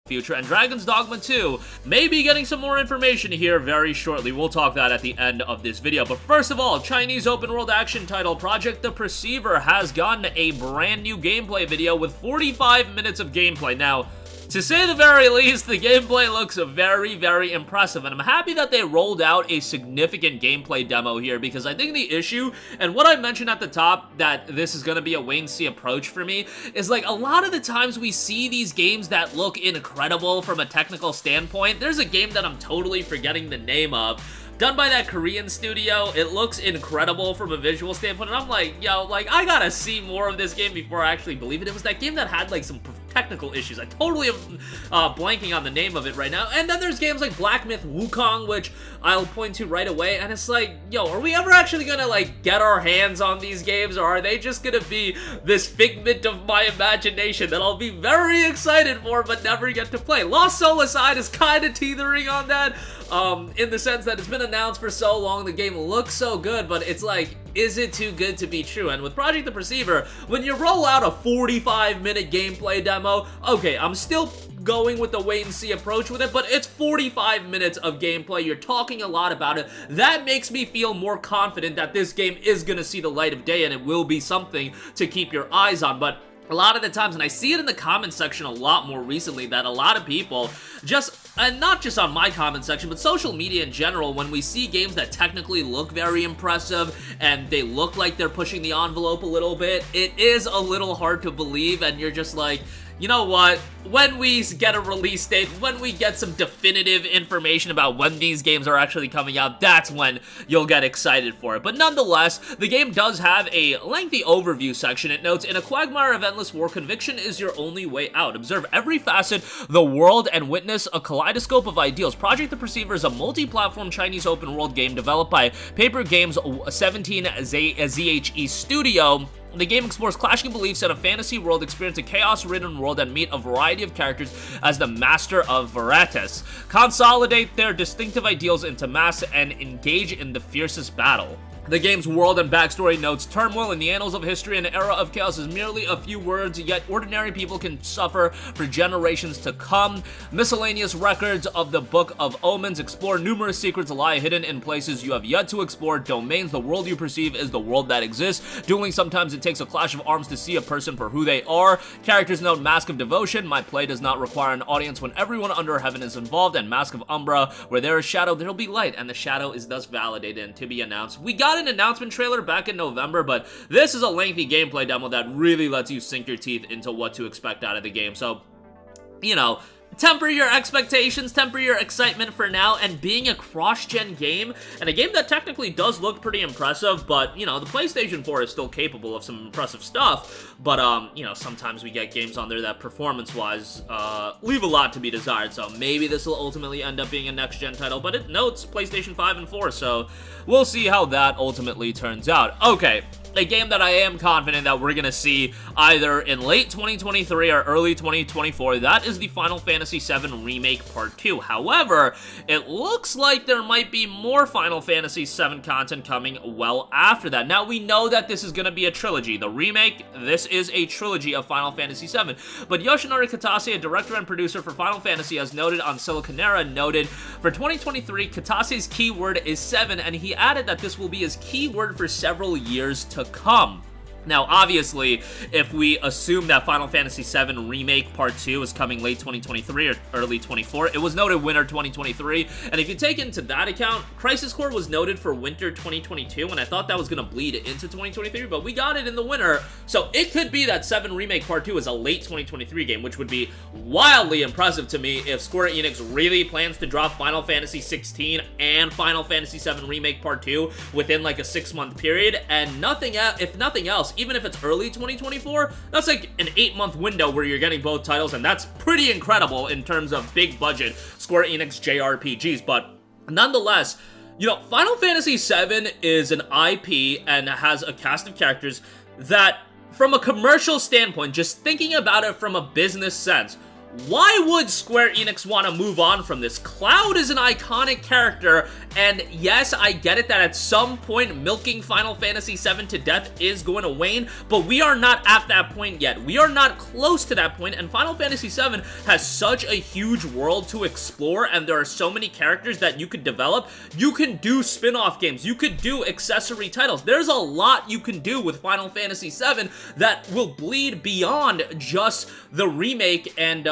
future, and Dragon's Dogma 2 may be getting some more information here very shortly. We'll talk that at the end of this video. But first of all, Chinese open world action title Project the Perceiver has gotten a brand new gameplay video with 45 minutes of gameplay. Now, to say the very least, the gameplay looks very, very impressive, and I'm happy that they rolled out a significant gameplay demo here, because I think the issue, and what I mentioned at the top, that this is going to be a wait-and-see approach for me, is like a lot of the times we see these games that look incredible from a technical standpoint. There's a game that I'm totally forgetting the name of, done by that Korean studio. It looks incredible from a visual standpoint, and I'm like, yo, like, I gotta see more of this game before I actually believe it. It was that game that had, like, some technical issues. I totally am blanking on the name of it right now. And then there's games like Black Myth Wukong, which I'll point to right away, and it's like, yo, are we ever actually gonna, like, get our hands on these games, or are they just gonna be this figment of my imagination that I'll be very excited for but never get to play? Lost Soul Aside is kind of teetering on that, in the sense that it's been announced for so long, the game looks so good, but it's like, is it too good to be true? And with Project the Perceiver, when you roll out a 45-minute gameplay demo, okay, I'm still going with the wait-and-see approach with it, but it's 45 minutes of gameplay. You're talking a lot about it. That makes me feel more confident that this game is gonna see the light of day, and it will be something to keep your eyes on. But a lot of the times, and I see it in the comment section a lot more recently, that a lot of people just, and not just on my comment section, but social media in general, when we see games that technically look very impressive and they look like they're pushing the envelope a little bit, it is a little hard to believe, and you're just like, you know what, when we get a release date, when we get some definitive information about when these games are actually coming out, that's when you'll get excited for it. But nonetheless, the game does have a lengthy overview section. It notes, in a quagmire of endless war, conviction is your only way out. Observe every facet of the world and witness a kaleidoscope of ideals. Project the Perceiver is a multi-platform Chinese open world game developed by Paper Games 17 ZHE Studio. The game explores clashing beliefs in a fantasy world, experience a chaos-ridden world, and meet a variety of characters as the Master of Veritas. Consolidate their distinctive ideals into mass and engage in the fiercest battle. The game's world and backstory notes, turmoil in the annals of history and an era of chaos is merely a few words, yet ordinary people can suffer for generations to come. Miscellaneous records of the Book of Omens explore numerous secrets lie hidden in places you have yet to explore. Domains, the world you perceive is the world that exists. Dueling, sometimes it takes a clash of arms to see a person for who they are. Characters note, Mask of Devotion, my play does not require an audience when everyone under heaven is involved. And Mask of Umbra, where there is shadow, there will be light, and the shadow is thus validated and to be announced. We got an announcement trailer back in November, but this is a lengthy gameplay demo that really lets you sink your teeth into what to expect out of the game. So, you know, temper your expectations, temper your excitement for now, and being a cross-gen game, and a game that technically does look pretty impressive, but, you know, the PlayStation 4 is still capable of some impressive stuff, but, you know, sometimes we get games on there that performance-wise, leave a lot to be desired, so maybe this will ultimately end up being a next-gen title, but it notes PlayStation 5 and 4, so we'll see how that ultimately turns out. Okay, a game that I am confident that we're gonna see either in late 2023 or early 2024, that is the Final Fantasy VII Remake Part 2. However, it looks like there might be more Final Fantasy VII content coming well after that. Now, we know that this is gonna be a trilogy. The remake, this is a trilogy of Final Fantasy VII. But Yoshinori Kitase, a director and producer for Final Fantasy, as noted on Siliconera, noted, for 2023, Kitase's keyword is 7, and he added that this will be his keyword for several years to come. Now, obviously, if we assume that Final Fantasy VII Remake Part 2 is coming late 2023 or early 24, it was noted winter 2023, and if you take into that account, Crisis Core was noted for winter 2022, and I thought that was going to bleed into 2023, but we got it in the winter, so it could be that 7 Remake Part 2 is a late 2023 game, which would be wildly impressive to me if Square Enix really plans to drop Final Fantasy 16 and Final Fantasy VII Remake Part 2 within like a 6-month period, and if nothing else, even if it's early 2024, that's like an 8-month window where you're getting both titles, and that's pretty incredible in terms of big budget Square Enix JRPGs. But nonetheless, you know, Final Fantasy VII is an IP and has a cast of characters that, from a commercial standpoint, just thinking about it from a business sense, why would Square Enix want to move on from this? Cloud is an iconic character, and yes, I get it that at some point milking Final Fantasy VII to death is going to wane, but we are not at that point yet. We are not close to that point, and Final Fantasy VII has such a huge world to explore, and there are so many characters that you could develop. You can do spin-off games. You could do accessory titles. There's a lot you can do with Final Fantasy VII that will bleed beyond just the remake and,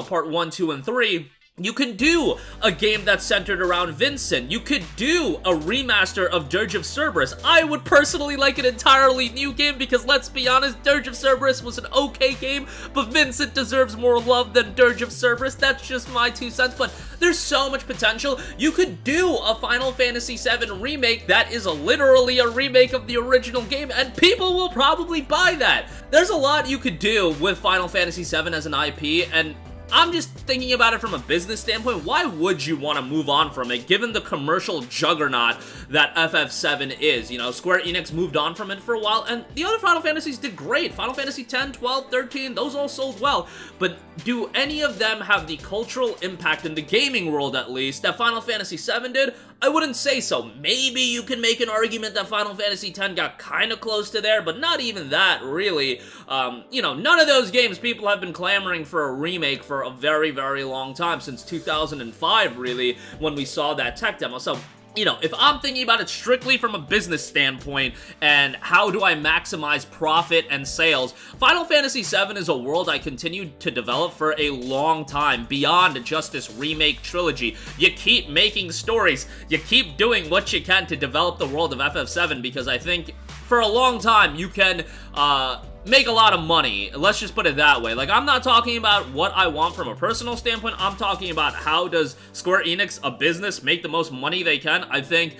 part 1, 2, and 3. You can do a game that's centered around Vincent. You could do a remaster of Dirge of Cerberus. I would personally like an entirely new game because, let's be honest, Dirge of Cerberus was an okay game, but Vincent deserves more love than Dirge of Cerberus. That's just my 2 cents, but there's so much potential. You could do a Final Fantasy VII remake that is literally a remake of the original game, and people will probably buy that. There's a lot you could do with Final Fantasy VII as an IP, and I'm just thinking about it from a business standpoint. Why would you want to move on from it, given the commercial juggernaut that FF7 is? You know, Square Enix moved on from it for a while, and the other Final Fantasies did great. Final Fantasy X, 12, 13, those all sold well. But do any of them have the cultural impact in the gaming world, at least, that Final Fantasy VII did? I wouldn't say so. Maybe you can make an argument that Final Fantasy X got kind of close to there, but not even that, really. None of those games people have been clamoring for a remake for a very, very long time, since 2005, really, when we saw that tech demo. So, if I'm thinking about it strictly from a business standpoint and how do I maximize profit and sales, Final Fantasy VII is a world I continued to develop for a long time, beyond just this remake trilogy. You keep making stories, you keep doing what you can to develop the world of FF7, because I think for a long time you can, make a lot of money. Let's just put it that way. Like, I'm not talking about what I want from a personal standpoint. I'm talking about how does Square Enix, a business, make the most money they can. I think,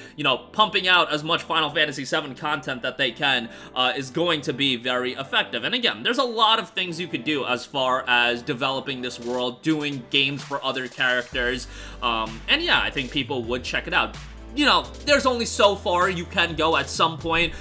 pumping out as much Final Fantasy VII content that they can is going to be very effective. And again, there's a lot of things you could do as far as developing this world, doing games for other characters. And yeah, I think people would check it out. There's only so far you can go. At some point,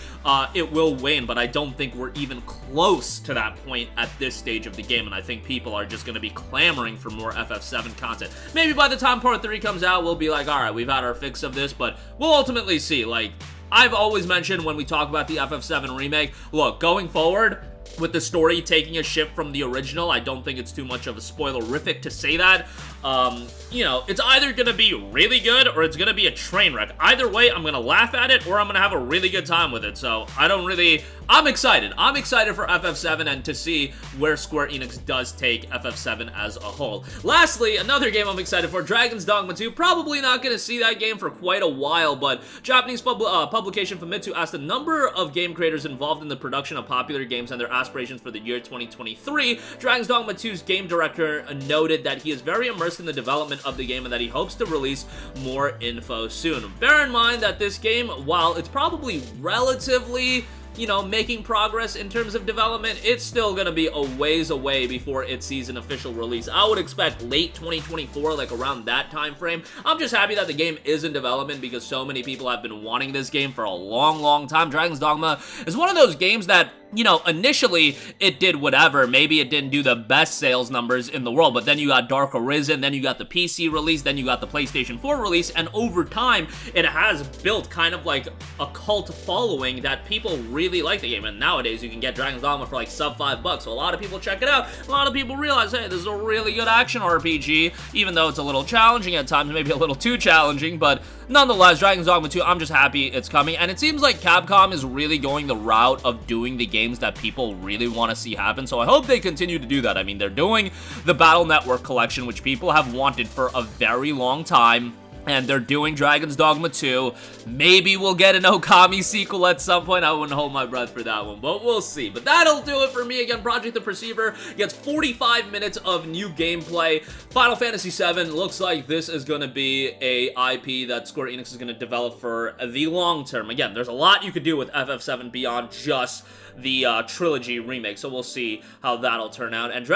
it will wane, but I don't think we're even close to that point at this stage of the game, and I think people are just going to be clamoring for more FF7 content. Maybe by the time Part 3 comes out, we'll be like, alright, we've had our fix of this, but we'll ultimately see. Like, I've always mentioned when we talk about the FF7 remake, look, going forward, with the story taking a shift from the original, I don't think it's too much of a spoilerific to say that. It's either gonna be really good or it's gonna be a train wreck. Either way, I'm gonna laugh at it or I'm gonna have a really good time with it. So I'm excited. I'm excited for FF7 and to see where Square Enix does take FF7 as a whole. Lastly, another game I'm excited for, Dragon's Dogma 2. Probably not gonna see that game for quite a while, but Japanese publication Famitsu asked a number of game creators involved in the production of popular games and their aspirations for the year 2023. Dragon's Dogma 2's game director noted that he is very immersed in the development of the game and that he hopes to release more info soon. Bear in mind that this game, while it's probably relatively making progress in terms of development, it's still gonna be a ways away before it sees an official release. I would expect late 2024, like around that time frame. I'm just happy that the game is in development because so many people have been wanting this game for a long, long time. Dragon's Dogma is one of those games that, initially it did whatever. Maybe it didn't do the best sales numbers in the world, but then you got Dark Arisen, then you got the PC release, then you got the PlayStation 4 release, and over time, it has built kind of like a cult following that people really like the game, and nowadays you can get Dragon's Dogma for like sub $5, so a lot of people check it out. A lot of people realize, hey, this is a really good action RPG, even though it's a little challenging at times, maybe a little too challenging, but nonetheless, Dragon's Dogma 2, I'm just happy it's coming, and it seems like Capcom is really going the route of doing the games that people really want to see happen, so I hope they continue to do that. I mean, they're doing the Battle Network collection, which people have wanted for a very long time, and they're doing Dragon's Dogma 2. Maybe we'll get an Okami sequel at some point. I wouldn't hold my breath for that one, but we'll see. But that'll do it for me. Again, Project the Perceiver gets 45 minutes of new gameplay. Final Fantasy VII looks like this is going to be a IP that Square Enix is going to develop for the long term. Again, there's a lot you could do with FF7 beyond just the trilogy remake, so we'll see how that'll turn out. And